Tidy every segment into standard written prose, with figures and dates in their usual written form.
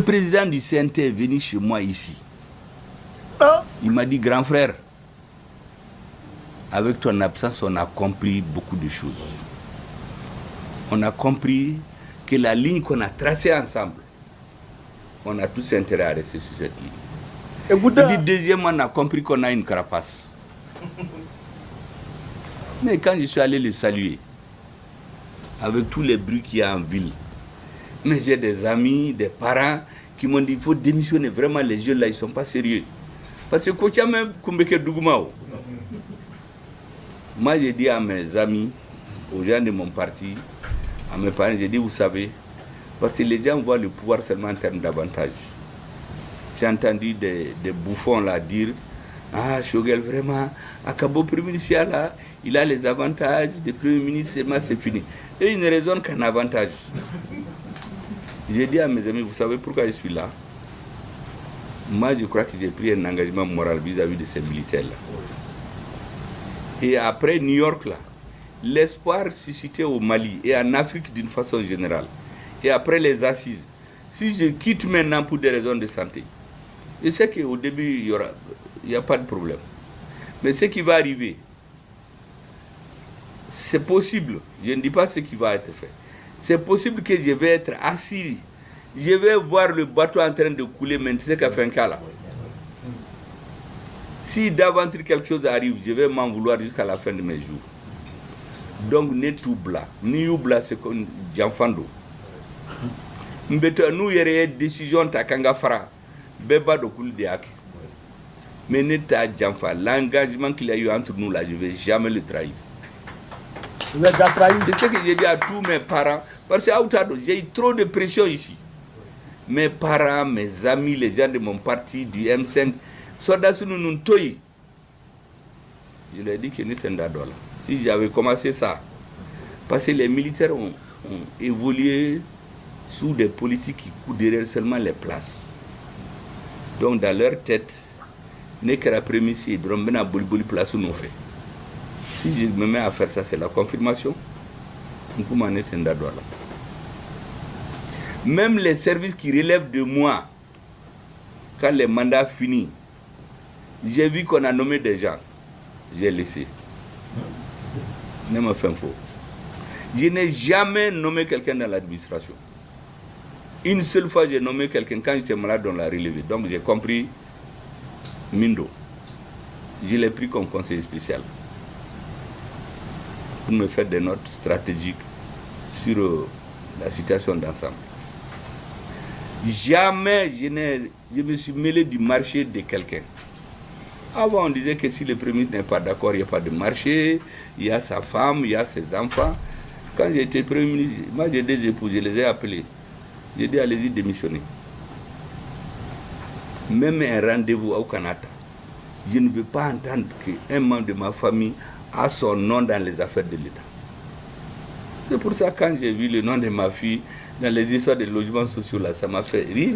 Le président du CNT est venu chez moi ici. Il m'a dit, grand frère, avec ton absence, on a compris beaucoup de choses. On a compris que la ligne qu'on a tracée ensemble, on a tous intérêt à rester sur cette ligne. Il dit, deuxièmement, on a compris qu'on a une carapace. Mais quand je suis allé le saluer, avec tous les bruits qu'il y a en ville, mais j'ai des amis, des parents qui m'ont dit, il faut démissionner. Vraiment, les jeunes là, ils ne sont pas sérieux. Parce que quand même Kumbeke Dougmao, moi j'ai dit à mes amis, aux gens de mon parti, à mes parents, j'ai dit, vous savez, parce que les gens voient le pouvoir seulement en termes d'avantages. J'ai entendu des bouffons là dire, ah, Choguel, vraiment, Akabo Premier ministre là, il a les avantages des premiers ministres, c'est fini. Et ils ne raisonnent qu'un avantage. J'ai dit à mes amis, vous savez pourquoi je suis là? Moi, je crois que j'ai pris un engagement moral vis-à-vis de ces militaires-là. Et après New York, là, l'espoir suscité au Mali et en Afrique d'une façon générale, et après les assises, si je quitte maintenant pour des raisons de santé, je sais qu'au début, il n'y a pas de problème. Mais ce qui va arriver, c'est possible, je ne dis pas ce qui va être fait, c'est possible que je vais être assis, je vais voir le bateau en train de couler, mais tu sais qu'a fait un cas là. Si d'aventure quelque chose arrive, je vais m'en vouloir jusqu'à la fin de mes jours. Donc, Netubla, Niubla, c'est comme Djanfando. Nous, il y a une décision de Kangafara, Beba de Kouldiak. Mais Neta Djanfa, l'engagement qu'il y a eu entre nous là, je ne vais jamais le trahir. Vous avez déjà trahi. C'est ce que j'ai dit à tous mes parents, parce que j'ai eu trop de pression ici. Mes parents, mes amis, les gens de mon parti, du M5, soldats sous nous toy. Je leur ai dit que nous sommes d'accord. Si j'avais commencé ça, parce que les militaires ont évolué sous des politiques qui courent derrière seulement les places. Donc dans leur tête, n'est que la prémisse et Drombena Boliboli place où nous fait. Si je me mets à faire ça, c'est la confirmation. Même les services qui relèvent de moi, quand les mandats finissent, j'ai vu qu'on a nommé des gens. J'ai laissé. Ne me fais faux. Je n'ai jamais nommé quelqu'un dans l'administration. Une seule fois, j'ai nommé quelqu'un quand j'étais malade, on l'a relevé. Donc j'ai compris Mindo. Je l'ai pris comme conseiller spécial pour me faire des notes stratégiques sur la situation d'ensemble. Jamais je me suis mêlé du marché de quelqu'un. Avant, on disait que si le Premier ministre n'est pas d'accord, il n'y a pas de marché, il y a sa femme, il y a ses enfants. Quand j'ai été Premier ministre, moi j'ai des épouses, je les ai appelés. J'ai dit, allez-y démissionner. Même un rendez-vous au Canada, je ne veux pas entendre qu'un membre de ma famille a son nom dans les affaires de l'État. C'est pour ça que quand j'ai vu le nom de ma fille dans les histoires de logements sociaux, là, ça m'a fait rire.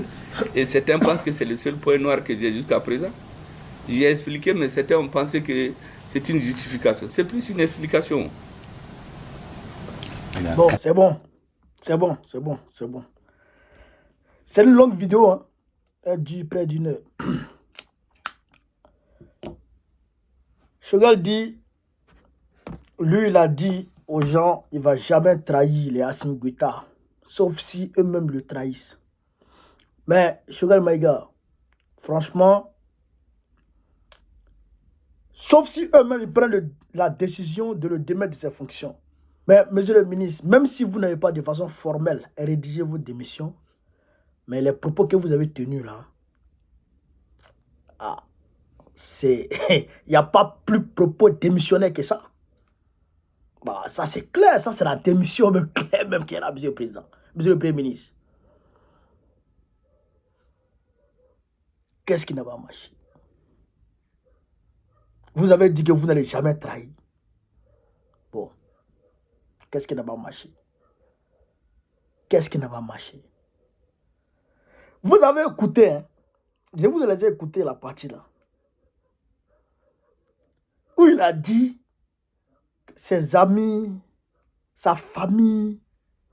Et certains pensent que c'est le seul point noir que j'ai jusqu'à présent. J'ai expliqué, mais certains ont pensé que c'est une justification. C'est plus une explication. Bon, c'est bon. C'est bon, c'est bon, c'est bon. C'est une longue vidéo, hein. Elle dure près d'une heure. Choguel dit, lui, il a dit aux gens, il ne va jamais trahir les Assimi Goïta, sauf si eux-mêmes le trahissent. Mais Choguel Maïga, franchement, sauf si eux-mêmes ils prennent la décision de le démettre de ses fonctions. Mais, monsieur le ministre, même si vous n'avez pas de façon formelle rédigé vos démissions, mais les propos que vous avez tenus là, c'est, il n'y a pas plus propos démissionnaires que ça. Bah, ça c'est clair, ça c'est la démission même claire même qui est là, monsieur le président, monsieur le Premier ministre. Qu'est-ce qui n'a pas marché? Vous avez dit que vous n'allez jamais trahir. Bon, qu'est-ce qui n'a pas marché? Qu'est-ce qui n'a pas marché? Vous avez écouté, hein? Je vous ai écouté la partie là, où il a dit ses amis, sa famille,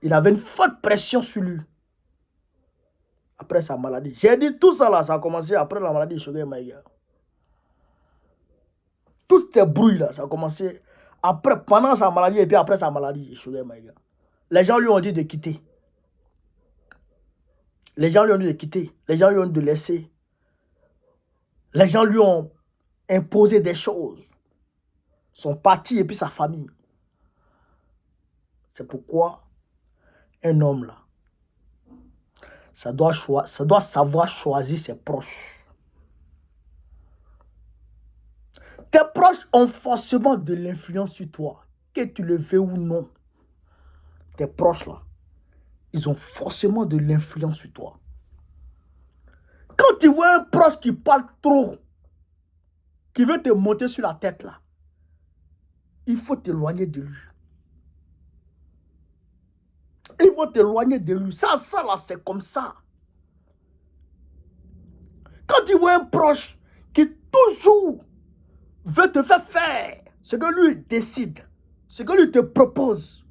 il avait une forte pression sur lui. après sa maladie. J'ai dit tout ça là, ça a commencé après la maladie de Choguel Maïga. Tous ces bruits là, ça a commencé après, pendant sa maladie et puis après sa maladie de Choguel Maïga. Les gens lui ont dit de quitter. Les gens lui ont dit de quitter. Les gens lui ont dit de laisser. Les gens lui ont imposé des choses. Son parti et puis sa famille. C'est pourquoi un homme là, ça doit savoir choisir ses proches. Tes proches ont forcément de l'influence sur toi, que tu le veux ou non. Tes proches là, ils ont forcément de l'influence sur toi. Quand tu vois un proche qui parle trop, qui veut te monter sur la tête là, il faut t'éloigner de lui. Il faut t'éloigner de lui. Ça là, c'est comme ça. Quand tu vois un proche qui toujours veut te faire ce que lui décide, ce que lui te propose,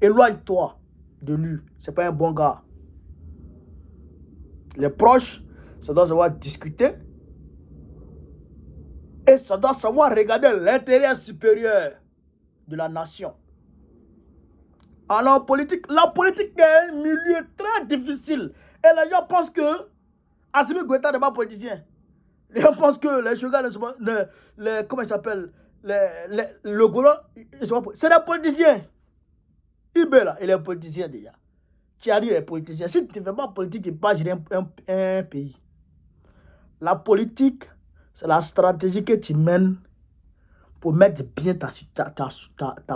éloigne-toi de lui. C'est pas un bon gars. Les proches, ça doit savoir discuter et ça doit savoir regarder l'intérêt supérieur de la nation. Alors, la politique est un milieu très difficile. Et les gens pensent que Assimi Goïta n'est pas politicien. Les gens pensent que les Choguel, comment il s'appelle, le Golo, c'est des politiciens. Ibé là, il est politicien déjà. Tu as dit il est politicien. Si tu ne fais pas politique, tu ne peux pas gérer un pays. La politique, c'est la stratégie que tu mènes pour mettre bien ta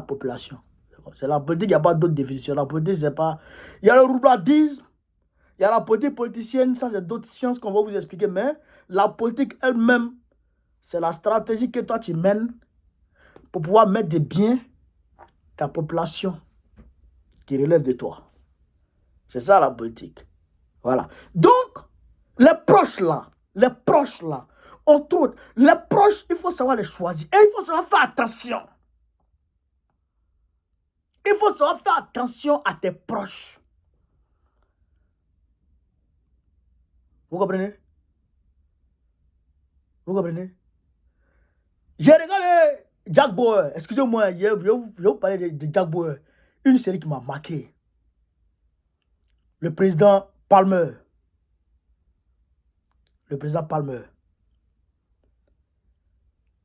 population. C'est la politique, il n'y a pas d'autre définition. La politique, c'est pas... Il y a le roubladisme, il y a la politique politicienne, ça c'est d'autres sciences qu'on va vous expliquer, mais la politique elle-même, c'est la stratégie que toi tu mènes pour pouvoir mettre bien ta population qui relève de toi. C'est ça la politique. Voilà. Donc, les proches là, entre autres, les proches, il faut savoir les choisir et il faut savoir faire attention. Il faut savoir faire attention à tes proches. Vous comprenez? Vous comprenez? J'ai regardé Jack Bauer. Excusez-moi, je vais vous parler de Jack Bauer. Une série qui m'a marqué. Le président Palmer. Le président Palmer.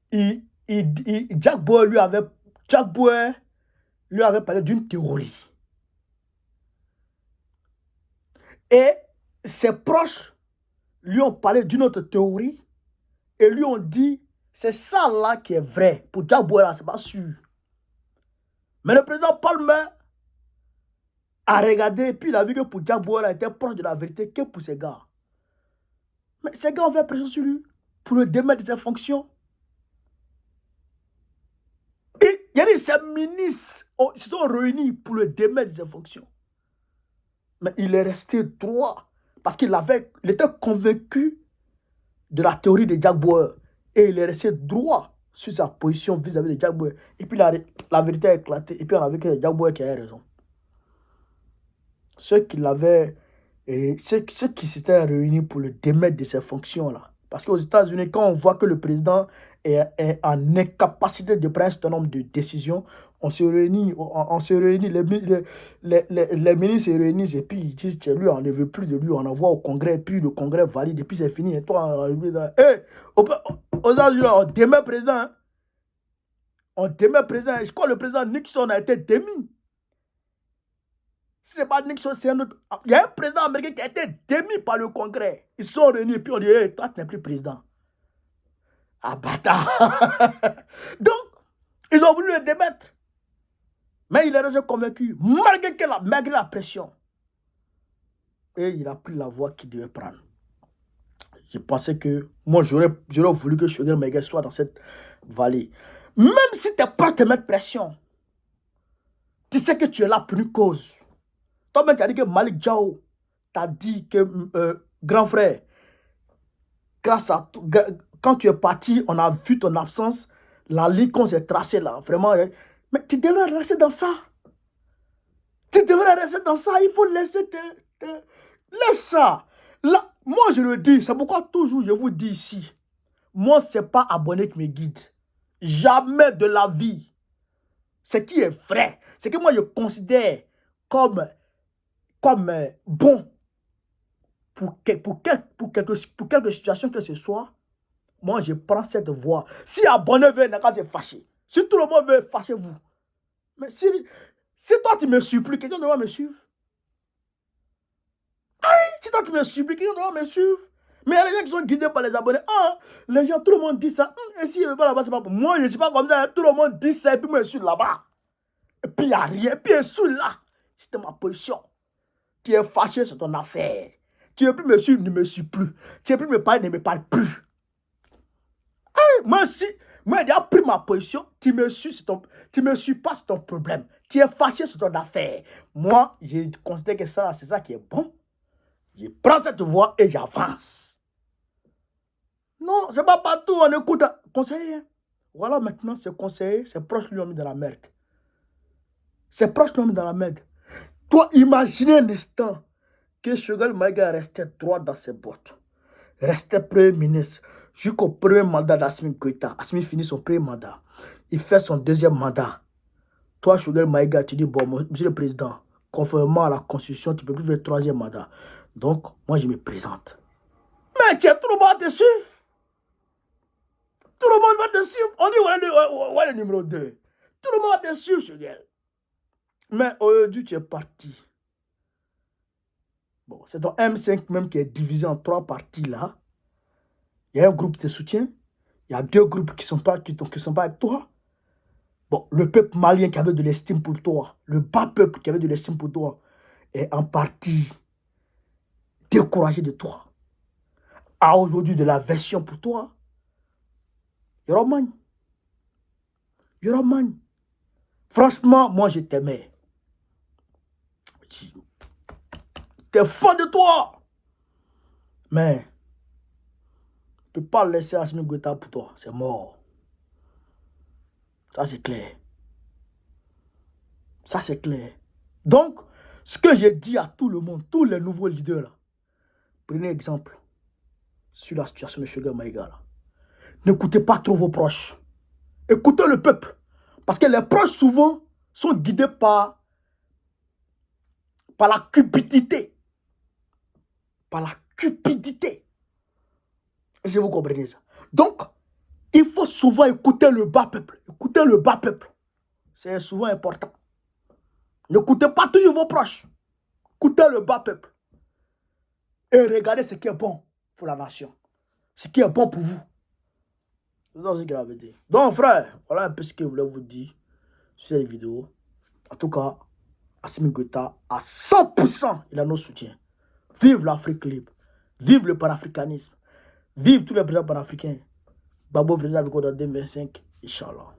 Jack Bauer lui avait parlé d'une théorie. Et ses proches lui ont parlé d'une autre théorie et lui ont dit, c'est ça là qui est vrai. Pour Jack Bauer là, c'est pas sûr. Mais le président Palmer a regardé et puis il a vu que pour Jack Bauer, il était proche de la vérité que pour ces gars. Mais ces gars ont fait pression sur lui pour le démettre de ses fonctions. Et il y a des ministres se sont réunis pour le démettre de ses fonctions. Mais il est resté droit parce qu'il était convaincu de la théorie de Jack Bauer. Et il est resté droit sur sa position vis-à-vis de Jack Bauer. Et puis la vérité a éclaté. Et puis on a vu que Jack Bauer qui avait raison. Ceux qui s'étaient réunis pour le démettre de ses fonctions là. Parce qu'aux États-Unis, quand on voit que le président est en incapacité de prendre un certain nombre de décisions, on se réunit, les ministres se réunissent et puis ils disent que lui, on ne veut plus de lui, on envoie au Congrès, et puis le Congrès valide, et puis c'est fini. Et toi, aux États-Unis, on démet le président. Hein? On démet le président. Je crois que le président Nixon a été démis. Si ce n'est pas Nixon, c'est un autre. Il y a un président américain qui a été démis par le Congrès. Ils sont réunis et puis on dit, hey, toi, tu n'es plus président. Ah, bâtard. Donc, ils ont voulu le démettre. Mais il est resté convaincu, malgré la pression. Et il a pris la voie qu'il devait prendre. Je pensais que, moi, j'aurais voulu que Choguel Maïga soit dans cette vallée. Même si tu n'es pas te mettre pression, tu sais que tu es là pour une cause. Toi-même, tu as dit que Malick Diao t'a dit que, grand frère, quand tu es parti, on a vu ton absence, la ligne qu'on s'est tracée là, vraiment. Mais tu devrais rester dans ça. Tu devrais rester dans ça. Il faut laisser laisse ça. Là, moi, je le dis, c'est pourquoi toujours je vous dis ici, moi, ce n'est pas abonné qui me guide. Jamais de la vie. Ce qui est vrai, c'est que moi, je considère comme bon pour quelque situation que ce soit. Moi, je prends cette voie. Si abonné veut, n'a qu'à se fâcher. Si tout le monde veut, fâchez-vous. Mais si toi, tu me supplies, quelqu'un doit me suivre. Si toi, tu me supplies, quelqu'un doit me suivre. Mais il y a des gens qui sont guidés par les abonnés. Ah, les gens, tout le monde dit ça. Et si je ne vais pas là-bas, c'est pas pour moi. Je ne suis pas comme ça. Tout le monde dit ça et puis moi, je suis là-bas. Et puis, il n'y a rien. Et puis, je suis là. C'était ma position. Tu es fâché, c'est ton affaire. Tu ne veux plus me suivre, ne me suis plus. Tu ne veux plus me parler, ne me parle plus. Moi, si moi, j'ai pris ma position, tu me suis pas, c'est ton problème. Tu es fâché, c'est ton affaire. Moi, je considère que ça, c'est ça qui est bon. Je prends cette voie et j'avance. Non, c'est pas partout, on écoute. Conseiller. Voilà, maintenant, c'est conseiller, ses proches lui ont mis dans la merde. Ses proches lui ont mis dans la merde. Toi, imaginez un instant que Choguel Maïga restait droit dans ses bottes. Restait premier ministre jusqu'au premier mandat d'Assimi Goïta. Assimi finit son premier mandat. Il fait son deuxième mandat. Toi, Choguel Maïga, tu dis, bon, monsieur le président, conformément à la constitution, tu ne peux plus faire le troisième mandat. Donc, moi, je me présente. Mais tiens, tout le monde va te suivre. Tout le monde va te suivre. On dit, voilà le numéro 2. Tout le monde va te suivre, Choguel. Mais aujourd'hui, tu es parti. Bon, c'est ton M5 même qui est divisé en 3 parties là. Il y a un groupe qui te soutient. Il y a 2 groupes qui ne sont pas avec toi. Bon, le peuple malien qui avait de l'estime pour toi, le bas peuple qui avait de l'estime pour toi, est en partie découragé de toi. A aujourd'hui de la version pour toi. Yoroman. Franchement, moi je t'aimais. T'es fan de toi. Mais, tu ne peux pas laisser Assimi Goïta pour toi. C'est mort. Ça, c'est clair. Ça, c'est clair. Donc, ce que j'ai dit à tout le monde, tous les nouveaux leaders, là, prenez exemple sur la situation de Choguel Maïga. Là. N'écoutez pas trop vos proches. Écoutez le peuple. Parce que les proches, souvent, sont guidés par la cupidité. Par la cupidité. Est-ce que vous comprenez ça? Donc, il faut souvent écouter le bas peuple. Écoutez le bas peuple. C'est souvent important. N'écoutez pas toujours vos proches. Écoutez le bas peuple. Et regardez ce qui est bon pour la nation. Ce qui est bon pour vous. C'est ce que j'avais dit. Donc, frère, voilà un peu ce que je voulais vous dire sur cette vidéo. En tout cas, Assimi Goïta, à 100%, il a nos soutiens. Vive l'Afrique libre. Vive le panafricanisme. Vive tous les présidents panafricains. Babo président avec en 2025, Inch'Allah.